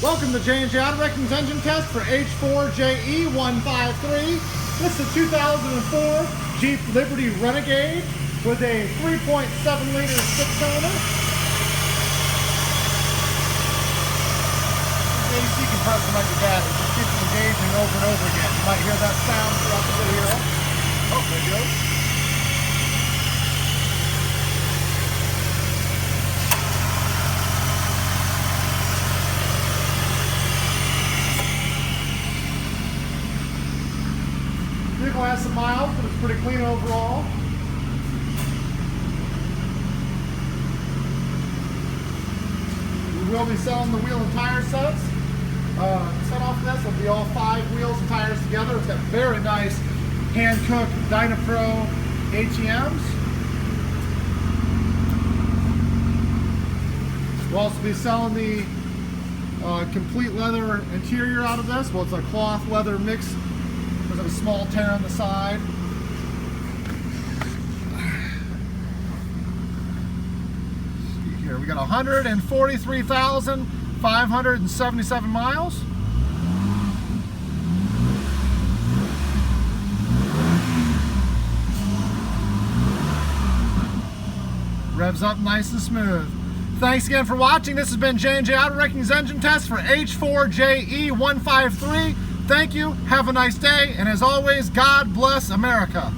Welcome to J&J Auto Wrecking's engine test for H4JE153. This is a 2004 Jeep Liberty Renegade with a 3.7-liter six-cylinder. The AC compressor might be bad. It just keeps engaging over and over again. You might hear that sound throughout the video. Oh, there it goes. Vehicle has some miles, but it's pretty clean overall. We will be selling the wheel and tire sets. Set off this will be all 5 wheels and tires together. It's got very nice hand-cooked Dynapro HEMs. We'll also be selling the complete leather interior out of this. Well, it's a cloth leather mix. There's a small tear on the side. See here, we got 143,577 miles. Revs up nice and smooth. Thanks again for watching. This has been J&J Auto Wrecking's engine test for H4JE153. Thank you, have a nice day, and as always, God bless America.